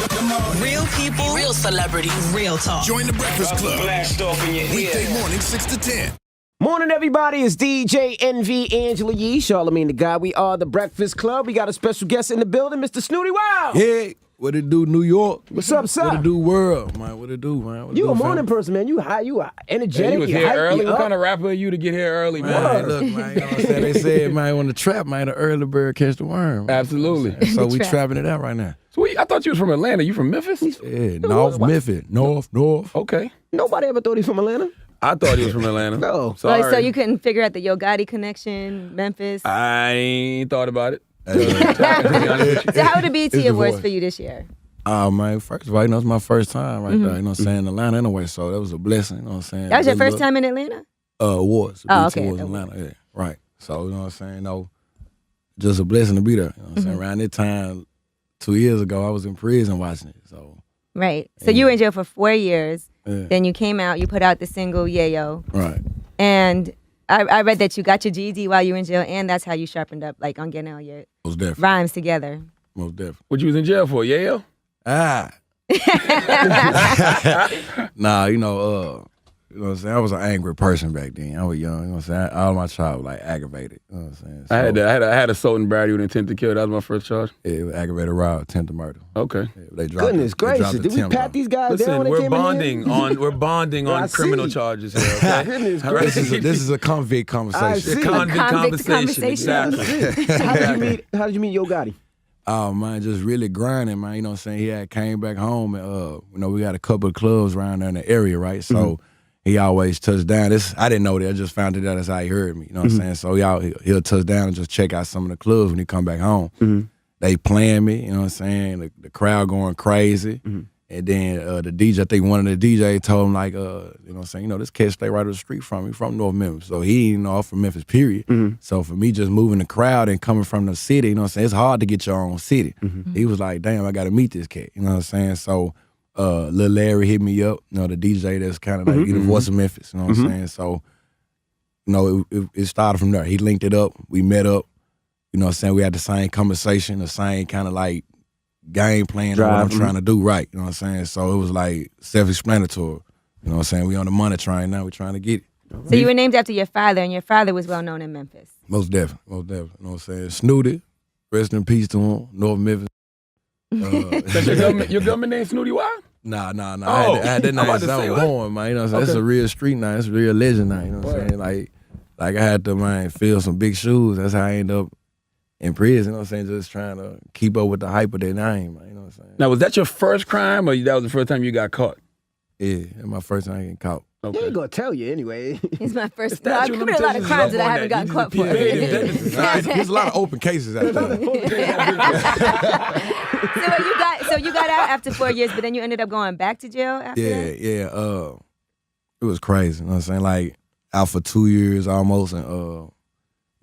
Real people, real celebrities, real talk. Join the Breakfast Club. Blast off in your Weekday morning, 6 to 10. Morning, everybody. It's DJ NV Angela Yee, Charlamagne the Guy. We are the Breakfast Club. We got a special guest in the building, Mr. Snootie Wild. Hey, what it do, New York? What's up, son? What it do, world, man? What it do, man? You a morning person, man. You high, you are energetic. You was here early. What kind of rapper are you to get here early, man? Look, man, you know what I'm saying? They said, man, on the trap, man, the early bird catch the worm. Man. Absolutely. So we trapping it out right now. Sweet. I thought you was from Atlanta. You from Memphis? Yeah, North Memphis. North. Okay. Nobody ever thought he's from Atlanta. I thought he was from Atlanta. No. Sorry. So you couldn't figure out the Yo Gotti connection, Memphis? I ain't thought about it. So how were the BET the Awards voice. for you this year? Oh, man, first of all, you know, it's my first time right there, you know what I'm saying, in Atlanta anyway, so that was a blessing, you know what I'm saying. That was your first time in Atlanta? Awards. Oh, BET okay. Awards in Atlanta, yeah, right. So, you know what I'm saying, no, just a blessing to be there, you know what I'm saying. Around that time, 2 years ago, I was in prison watching it, so. Right. So you were in jail for 4 years. Yeah. Then you came out, you put out the single Yayo. Right. And I read that you got your GED while you were in jail, and that's how you sharpened up, like, on getting all your Most definitely. rhymes together. Most definitely. What you was in jail for, Yayo? Nah, you know what I'm saying? I was an angry person back then. I was young, you know what I'm saying? All my child was like aggravated, you know what I'm saying? So, I had assault and battery with intent to kill. That was my first charge. yeah, it was aggravated robbery, attempt to murder. Okay. Yeah, they dropped Goodness it. They dropped gracious. the Did we attempt pat on these guys down Listen, when they we're came in bonding here? on I on see. criminal charges here. Okay? Goodness All right? gracious. This is a convict conversation. see. Convict conversation. conversation. Exactly. How did you meet Yo Gotti? Oh, man, just really grinding, man. You know what I'm saying? He had came back home and, you know, we got a couple of clubs around there in the area, right? So he always touched down. I didn't know that. I just found it out. That's how he heard me. You know what I'm saying? So he'll touch down and just check out some of the clubs when he come back home. They playing me, you know what I'm saying? The crowd going crazy. And then the DJ, I think one of the DJs told him, like, you know what I'm saying? You know, this kid stay right up the street from me, from North Memphis. So he ain't know from Memphis, period. So for me just moving the crowd and coming from the city, you know what I'm saying? It's hard to get your own city. He was like, damn, I got to meet this cat. You know what I'm saying? So Lil Larry hit me up, you know, the DJ that's kind of like the voice of Memphis, you know what I'm saying? So, you know, it started from there. He linked it up. We met up. You know what I'm saying? We had the same conversation, the same kind of like game plan on what I'm trying to do right. You know what I'm saying? So it was like self-explanatory. You know what I'm saying? We on the money train now. We trying to get it. So you were named after your father, and your father was well known in Memphis. Most definitely. Most definitely. You know what I'm saying? Snootie, rest in peace to him, North Memphis. That's your government name Snootie Wild? Nah. Oh, I had that name about since to I say, was what? born, man. You know what I'm saying? It's a real street name. It's a real legend name. You know what I'm saying? Like I had to, man, fill some big shoes. That's how I ended up in prison. You know what I'm saying? Just trying to keep up with the hype of their name, man. You know what I'm saying? Now, was that your first crime, or that was the first time you got caught? Yeah, that's my first time getting caught. He ain't gonna tell you anyway. It's my first. The No, I've statute of committed a lot of limitations crimes is that I up haven't on gotten that. caught You for. just paid indemnity. There's a lot of open cases out there. So you got out after 4 years, but then you ended up going back to jail after that? Yeah. It was crazy. You know what I'm saying? Like, out for 2 years almost, and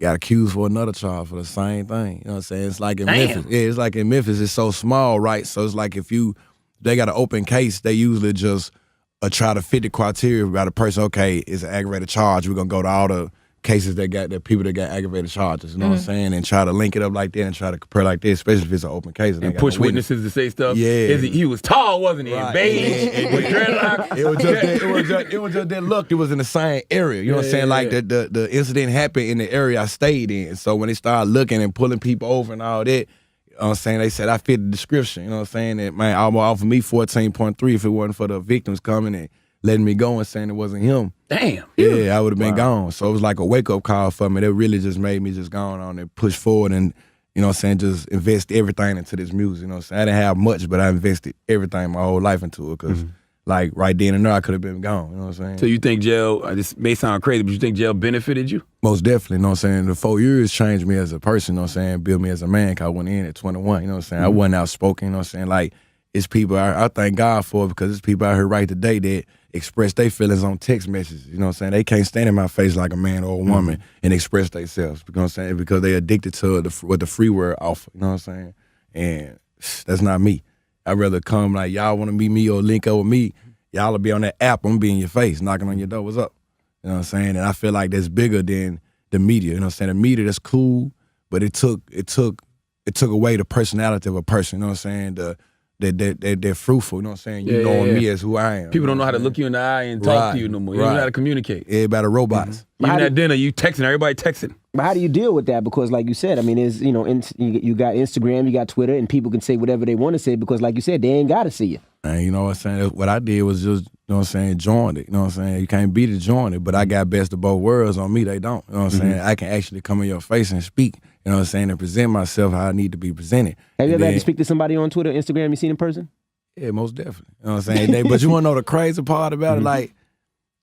got accused for another charge for the same thing. You know what I'm saying? It's like in Memphis. Yeah, it's like in Memphis, it's so small, right? So it's like if they got an open case, they usually just try to fit the criteria about a person. Okay, it's an aggravated charge. We're gonna go to all the cases that people that got aggravated charges. You know what I'm saying? And try to link it up like that and try to compare like this, especially if it's an open case. And push witnesses to say stuff. Yeah. He was tall, wasn't he? Right. Beige, with dreadlocks. It was just that look. It was in the same area. You know what I'm saying? Like the incident happened in the area I stayed in. So when they started looking and pulling people over and all that, you know what I'm saying, they said I fit the description. You know what I'm saying? That man almost offered me 14.3 if it wasn't for the victims coming and letting me go and saying it wasn't him. Damn. Yeah, I would have been gone. So it was like a wake-up call for me. That really just made me just go on and push forward and, you know what I'm saying, just invest everything into this music. You know what I'm saying? I didn't have much, but I invested everything, my whole life into it because, like, right then and there, I could have been gone. You know what I'm saying? So you think jail, this may sound crazy, but you think jail benefited you? Most definitely, you know what I'm saying? The 4 years changed me as a person, you know what I'm saying? Built me as a man, because I went in at 21, you know what I'm saying? I wasn't outspoken, you know what I'm saying? Like, it's people, I thank God for it because it's people out here right today that express their feelings on text messages, you know what I'm saying? They can't stand in my face like a man or a woman and express themselves, you know what I'm saying? Because they addicted to what the free word offer, you know what I'm saying? And that's not me. I'd rather come like, y'all want to meet me or link up with me, y'all will be on that app, I'm gonna be in your face, knocking on your door, what's up? You know what I'm saying? And I feel like that's bigger than the media, you know what I'm saying? The media, that's cool, but it took away the personality of a person, you know what I'm saying? they're fruitful. You know what I'm saying? You knowing me as who I am. People don't know how to look you in the eye and talk to you no more. You don't know how to communicate. Everybody robots. Even at dinner, you texting, everybody texting. But how do you deal with that? Because like you said, I mean, you got Instagram, you got Twitter, and people can say whatever they want to say because like you said, they ain't got to see you. And you know what I'm saying? What I did was just, you know what I'm saying, join it. You know what I'm saying? You can't beat it, join it. But I got best of both worlds on me. They don't. You know what I'm saying? I can actually come in your face and speak, you know what I'm saying, and present myself how I need to be presented. Have you ever had to speak to somebody on Twitter, Instagram you seen in person? Yeah, most definitely. You know what I'm saying? But you want to know the crazy part about it? Like,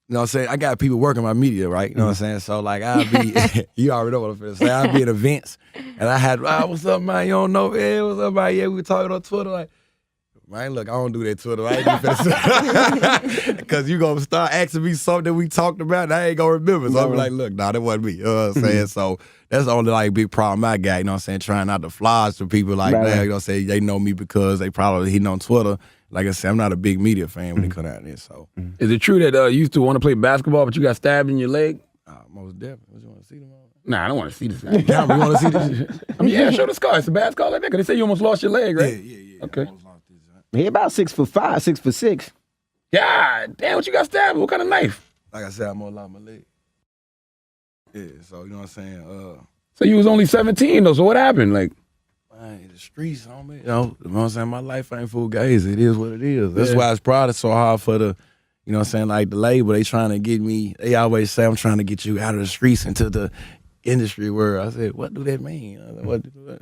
you know what I'm saying? I got people working my media, right? You know what I'm saying? So, like, I'll be, you already know what I'm finna say. I'll be at events, and I had, what's up, man? You don't know? Yeah, what's up, man? Yeah, we were talking on Twitter, like, man, look, I don't do that Twitter. I ain't finna because you gonna start asking me something we talked about and I ain't gonna remember. So I'm like, look, nah, that wasn't me. You know what I'm saying? So that's the only like big problem I got, you know what I'm saying? Trying not to flies to people like that. You know what I'm saying? They know me because they probably hitting on Twitter. Like I said, I'm not a big media fan when it comes out there. So is it true that you used to want to play basketball, but you got stabbed in your leg? Most definitely. What you want to see them? Nah, I don't want to see this. You want to see this? I mean, yeah, show the scar. It's a bad scar like that. Cause they say you almost lost your leg, right? Yeah. Okay. He about 6'5", 6'6". God damn, what you got stabbed with? What kind of knife? Like I said, I'm gonna lost my leg. Yeah, so you know what I'm saying? So you was only 17 though, so what happened? Like, man, the streets, homie. You know what I'm saying? My life ain't full gaze. It is what it is. That's why it's probably so hard for the, you know what I'm saying, like the label, they trying to get me, they always say I'm trying to get you out of the streets into the industry world. I said, what do that mean?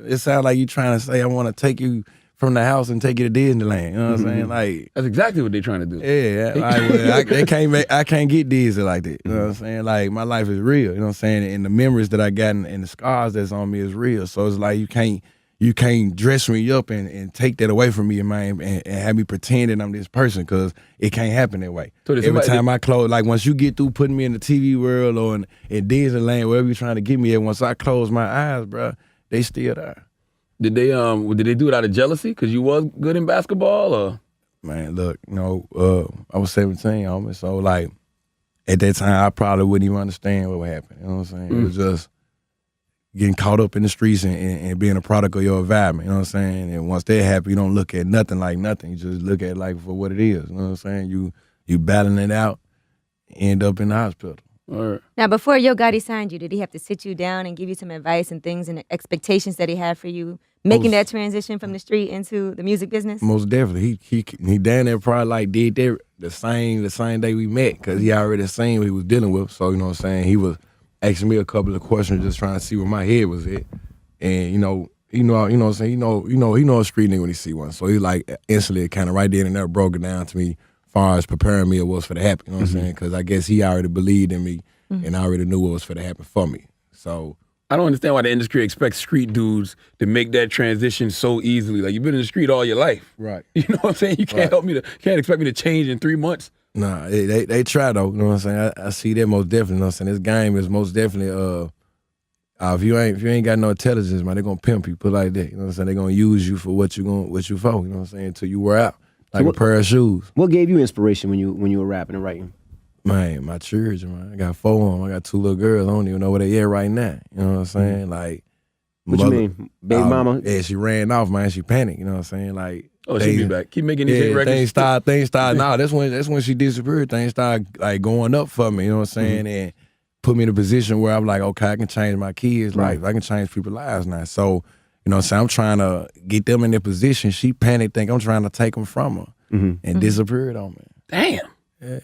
It sounds like you trying to say I want to take you from the house and take you to Disneyland. You know what I'm saying? Like, that's exactly what they trying to do. Yeah, I can't get Disney like that. You know what I'm saying? Like, my life is real. You know what I'm saying? And the memories that I got and the scars that's on me is real. So it's like you can't dress me up and take that away from me and have me pretend that I'm this person because it can't happen that way. So every time I close, like once you get through putting me in the TV world or in Disneyland, wherever you're trying to get me at, once I close my eyes, bro, they still there. Did they do it out of jealousy because you was good in basketball or? Man, look, you know, I was 17, homie, so like at that time I probably wouldn't even understand what happened. You know what I'm saying? It was just getting caught up in the streets and being a product of your environment, you know what I'm saying? And once that happens, you don't look at nothing like nothing. You just look at it like for what it is, you know what I'm saying? You battling it out, end up in the hospital. Right. Now, before Yo Gotti signed you, did he have to sit you down and give you some advice and things and expectations that he had for you, making that transition from the street into the music business? Most definitely. He down there probably like did that the same day we met because he already seen what he was dealing with. So, you know what I'm saying? He was asking me a couple of questions just trying to see where my head was at. And, you know what I'm saying? He know a street nigga when he see one. So he like instantly kind of right then and there broke it down to me as far as preparing me it was for the happen, you know what I'm saying? Because I guess he already believed in me and I already knew what was for the happen for me. So I don't understand why the industry expects street dudes to make that transition so easily. Like, you've been in the street all your life. Right. You know what I'm saying? You can't can't expect me to change in 3 months. Nah, they try though, you know what I'm saying? I see that most definitely, you know what I'm saying? This game is most definitely if you ain't got no intelligence, man, they're gonna pimp you, put it like that. You know what I'm saying? They're gonna use you for what you for, you know what I'm saying, until you wear out. Like a pair of shoes. What gave you inspiration when you were rapping and writing? Man, my children, man. I got 4 of them. I got 2 little girls. I don't even know where they at right now. You know what I'm saying? Like, what you mean? Baby mama? Yeah, she ran off, man. She panicked. You know what I'm saying? Like, she'll be back. Keep making these hit records. Things started. Nah, that's when she disappeared. Things started like going up for me. You know what I'm saying? And put me in a position where I'm like, okay, I can change my kids' life. I can change people's lives now. So, you know what I'm saying? I'm trying to get them in their position. She panicked, think I'm trying to take them from her, and disappeared on me. Damn. Yeah.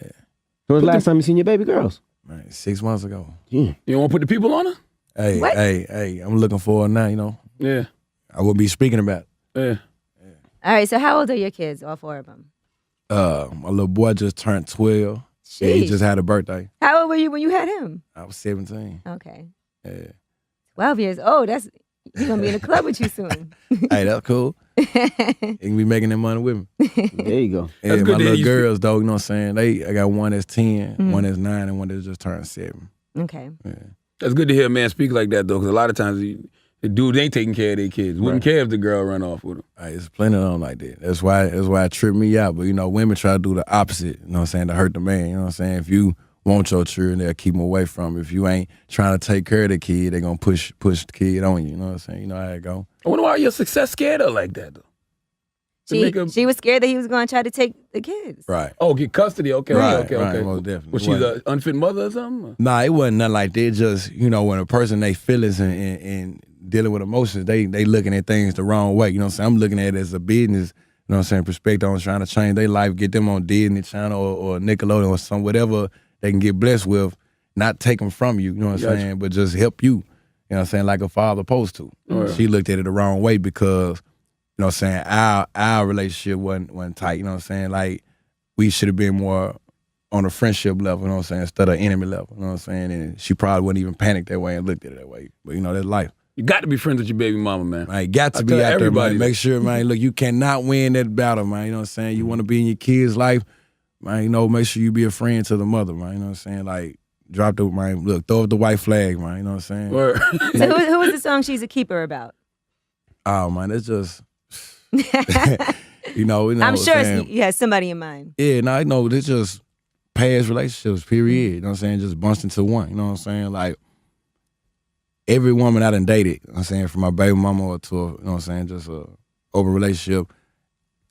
When was the last time you seen your baby girls? Man, 6 months ago. Yeah. You don't want to put the people on her? Hey, I'm looking for her now, you know. Yeah. I will be speaking about it. Yeah. All right, so how old are your kids, all 4 of them? My little boy just turned 12. Yeah, he just had a birthday. How old were you when you had him? I was 17. Okay. Yeah. 12 years old. He's going to be in a club with you soon. Hey, that's cool. He can be making that money with me. There you go. Yeah, my little girls, though, you know what I'm saying? I got one that's 10, one that's 9, and one that's just turned 7. Okay. Yeah. That's good to hear a man speak like that, though, because a lot of times the dudes ain't taking care of their kids. Wouldn't care if the girl run off with them. Right, it's plenty of them like that. That's why it tripped me out. But, you know, women try to do the opposite, you know what I'm saying, to hurt the man. You know what I'm saying? If you want your children, they'll keep them away from you. If you ain't trying to take care of the kid, they're going to push the kid on you. You know what I'm saying? You know how it go. I wonder why your success scared her like that, though. She was scared that he was going to try to take the kids. Right. Oh, get custody. Okay, Right, okay. most definitely. Was she the unfit mother or something? Nah, it wasn't nothing like that. It just, when a person, they feelings and dealing with emotions, they looking at things the wrong way. You know what I'm saying? I'm looking at it as a business, perspective on trying to change their life, get them on Disney Channel or Nickelodeon or some whatever they can get blessed with, not take them from you, what I'm saying, but just help you, like a father supposed to. Right. She looked at it the wrong way because, our relationship wasn't tight, like we should have been more on a friendship level, instead of enemy level, and she probably wouldn't even panic that way and looked at it that way, but that's life. You got to be friends with your baby mama, man. Right, got to be out there, man. Make sure, man, look, you cannot win that battle, man, You want to be in your kid's life, man, make sure you be a friend to the mother, man, like, drop the, man, look, throw up the white flag, man, So who was the song She's a Keeper about? Oh, man, it's just... I'm sure you had somebody in mind. Yeah, no, it's just past relationships, period. You know what I'm saying? Just bunched into one. You know what I'm saying? Like, every woman I done dated, from my baby mama or to just a open relationship,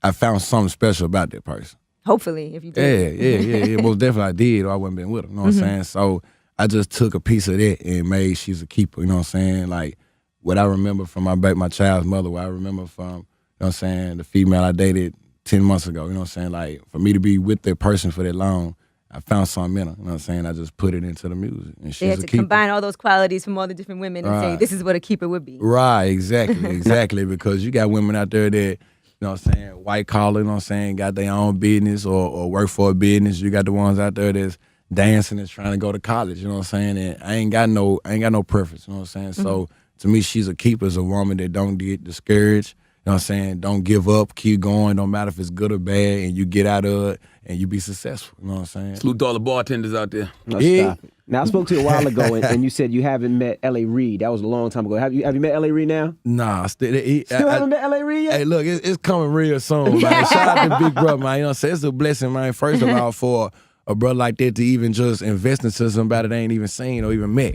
I found something special about that person. Hopefully, if you did. Yeah, most definitely I did, or I wouldn't been with her. You know what I'm saying? So I just took a piece of that and made She's a Keeper. You know what I'm saying? Like, what I remember from my child's mother, what I remember from, the female I dated 10 months ago, like, for me to be with that person for that long, I found something in her, I just put it into the music. And They had to combine all those qualities from all the different women and say, this is what a keeper would be. Right, exactly, because you got women out there that, white collar, got their own business or work for a business. You got the ones out there that's dancing and trying to go to college, and I ain't got no preference, So to me, She's a keeper, is a woman that don't get discouraged, don't give up, keep going, don't matter if it's good or bad, and you get out of it and you be successful, Salute to all the bartenders out there. No, stop it. Now, I spoke to you a while ago, and you said you haven't met L.A. Reid. That was a long time ago. Have you met L.A. Reid now? Nah, still haven't met L.A. Reid yet? Hey, look, it's coming real soon, man. Shout out to Big Brother, man. It's a blessing, man, first of all, for a brother like that to even just invest into somebody they ain't even seen or even met,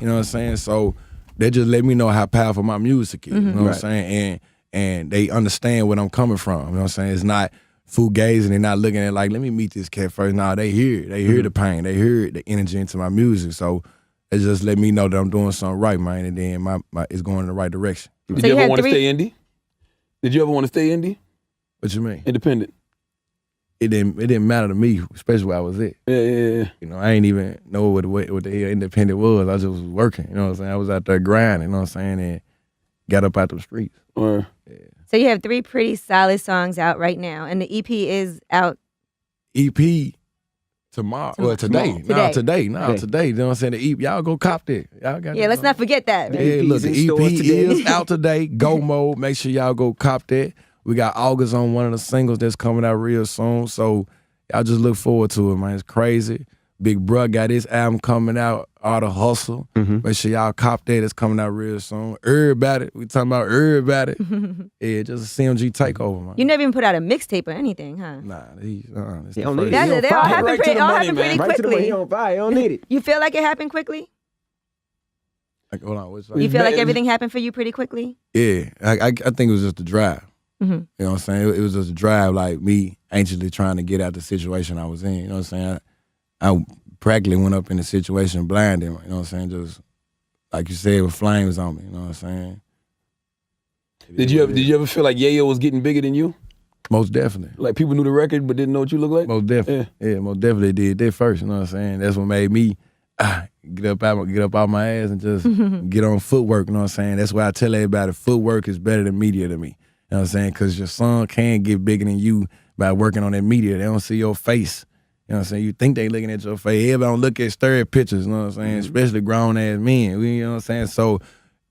So they just let me know how powerful my music is, what I'm saying? And they understand where I'm coming from, It's not fugazi, and they're not looking at like, let me meet this cat first. Nah, they hear it. They hear the pain. They hear the energy into my music. So it just let me know that I'm doing something right, man, and then my it's going in the right direction. Did you ever want to stay indie? Did you ever want to stay indie? What you mean? Independent. It didn't matter to me, especially where I was at. Yeah. I ain't even know what the hell independent was. I just was working, I was out there grinding, and got up out the streets. Yeah. So you have 3 pretty solid songs out right now, and the EP is out. EP tomorrow. Well, today. Today. You know what I'm saying? The EP, y'all go cop that. Y'all got let's not forget that. Yeah, look, the EP is out today. Go mode. Make sure y'all go cop that. We got August on one of the singles that's coming out real soon. So y'all just look forward to it, man. It's crazy. Big Bruh got his album coming out, All the Hustle. Make sure y'all cop that. It's coming out real soon. Everybody. We talking about everybody. Yeah, just a CMG takeover, man. You never even put out a mixtape or anything, huh? Nah, they all happen pretty quickly. Right to the money, he on fire. He don't need it. You feel like it happened quickly? Like, hold on. You feel like everything happened for you pretty quickly? Yeah, I think it was just a drive. You know what I'm saying? It was just a drive, like me anxiously trying to get out the situation I was in. You know what I'm saying? I practically went up in the situation blinded, you know what I'm saying? Just like you said, with flames on me, you know what I'm saying? Did you ever feel like Yayo was getting bigger than you? Most definitely. Like people knew the record but didn't know what you look like? Most definitely. Yeah, most definitely did that first, you know what I'm saying? That's what made me get up out my ass and just get on footwork, you know what I'm saying? That's why I tell everybody footwork is better than media to me. You know what I'm saying? Because your son can get bigger than you by working on that media. They don't see your face. You know what I'm saying? You think they looking at your face. Everybody don't look at stirred pictures, you know what I'm saying? Especially grown-ass men, you know what I'm saying? So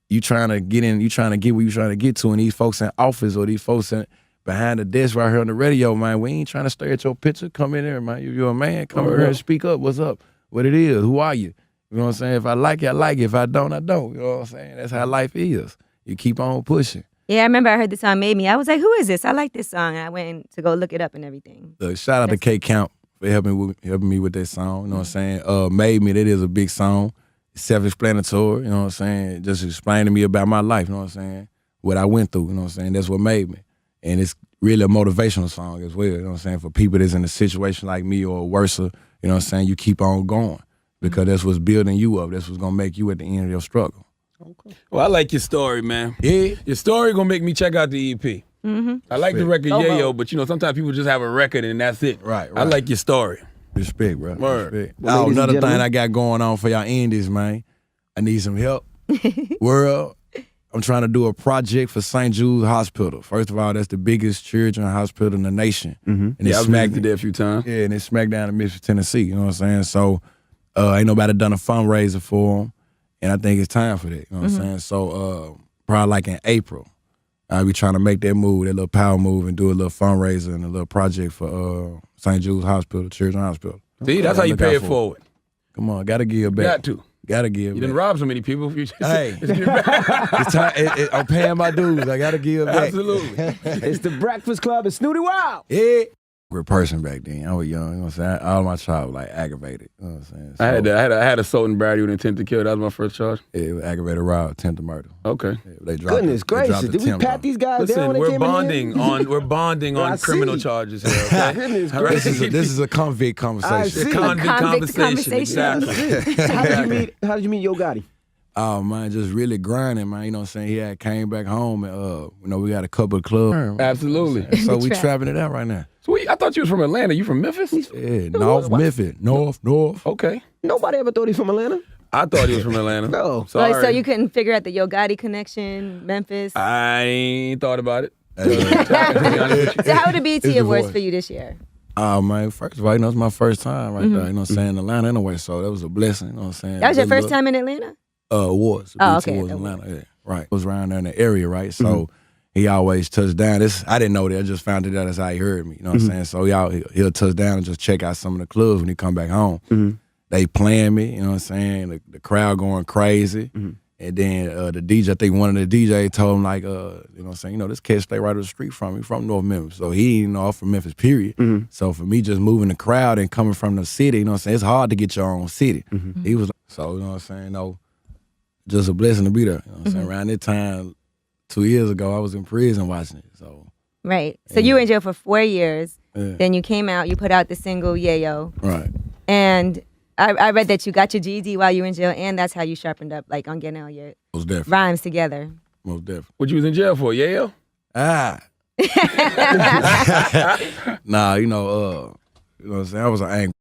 you trying to get in, you trying to get where you trying to get to, and these folks in office or these folks behind the desk right here on the radio, man, we ain't trying to stare at your picture. Come in there, man. You're a man. Come in here and speak up. What's up? What it is? Who are you? You know what I'm saying? If I like it, I like it. If I don't, I don't. You know what I'm saying? That's how life is. You keep on pushing. Yeah, I remember I heard the song Made Me. I was like, who is this? I like this song. And I went to go look it up and everything. Shout out to K Count for helping me with that song. You know what I'm saying? Made Me, that is a big song. It's self-explanatory, you know what I'm saying? Just explaining to me about my life, you know what I'm saying? What I went through, you know what I'm saying? That's what made me. And it's really a motivational song as well, you know what I'm saying? For people that's in a situation like me or worse, you know what I'm saying? You keep on going because that's what's building you up. That's what's going to make you at the end of your struggle. Okay. Well, I like your story, man. Yeah. Your story going to make me check out the EP. I like the record Yayo, but sometimes people just have a record and that's it. Right. I like your story. Respect, bro. Word. Respect. Well, Another thing I got going on for y'all indies, man. I need some help. World, I'm trying to do a project for St. Jude's Hospital. First of all, that's the biggest children's hospital in the nation. And I've been there a few times. Yeah, and it's smack down in Memphis, Tennessee. You know what I'm saying? So ain't nobody done a fundraiser for them, and I think it's time for that. You know what I'm saying? So probably like in April, I'll be trying to make that move, that little power move, and do a little fundraiser and a little project for St. Jude's Hospital, Children's Hospital. See, that's how you pay it forward. Come on, gotta give back. Got to. Gotta give You back. didn't rob so many people. Hey, it's time, I'm paying my dues. I gotta give back. Absolutely. It's the Breakfast Club and Snootie Wild. Yeah. We're a person back then. I was young. You know what I'm saying? All my child was like aggravated. You know what I'm saying? So, I had assault and battery with intent to kill. That was my first charge. yeah, it was aggravated robbery, attempt to murder. Okay. Yeah, they dropped Goodness it. They dropped gracious. the Did we attempt pat on these guys down Listen, when they we're came bonding in? on I criminal see. charges here. Okay? Goodness All right? gracious. This is a convict conversation. I see. Convict Convict conversation. conversation. Exactly. How did you meet Yo Gotti? Oh man, just really grinding, man. You know what I'm saying? He had came back home and we got a couple of clubs. Absolutely. So we Trap. trapping it out right now. Sweet. I thought you was from Atlanta. You from Memphis? Yeah, North Memphis. North. Okay. Nobody ever thought he's from Atlanta. I thought he was from Atlanta. No. Sorry. Like, so you couldn't figure out the Yo Gotti connection, Memphis. I ain't thought about it. So how would the BET It's the Awards voice. for you this year? Oh man, first of all, it's my first time right there. You know what I'm saying? Atlanta anyway, so that was a blessing. You know what I'm saying? That was your Good first look. time in Atlanta? Awards. Oh, BET okay, Awards in awards. Atlanta, yeah. Right. Was around there in the area, right? So he always touched down. I didn't know that. I just found it out as how he heard me. You know what I'm saying? So he'll touch down and just check out some of the clubs when he come back home. They playing me, you know what I'm saying? The crowd going crazy. And then the DJ, I think one of the DJs told him like, you know what I'm saying? This cat stay right up the street from me, from North Memphis. So he ain't off from Memphis, period. So for me just moving the crowd and coming from the city, you know what I'm saying? It's hard to get your own city. He was like, so, you know what I'm saying? No, just a blessing to be there. You know what I'm saying? Around that time, 2 years ago, I was in prison watching it. So Right. So you were in jail for 4 years. Yeah. Then you came out, you put out the single Yayo. right. And I read that you got your GED while you were in jail, and that's how you sharpened up, like, on getting all your Most definitely. rhymes together. Most definitely. What you was in jail for, Yayo? Nah, you know what I'm saying? I was an angry.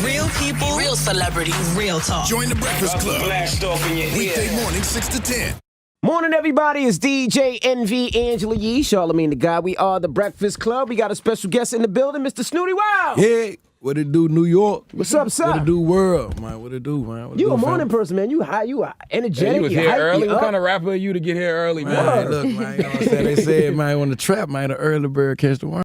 Real people, real celebrities, real talk. Join the Breakfast Club. Blast off in your Weekday ear. morning, 6 to 10. Morning, everybody. It's DJ NV, Angela Yee, Charlamagne the Guy. We are the Breakfast Club. We got a special guest in the building, Mr. Snootie Wild. Hey, what it do, New York? What's up, son? What it do, world, man? What it do, man? What it You do, a morning fam? person, man. You high, you are energetic. Yeah, you was you here hype, early. you What up. kind of rapper are you to get here early, man? Man, look, man, you know what I'm saying? They said, man, when the trap, man, the early bird catch the worm.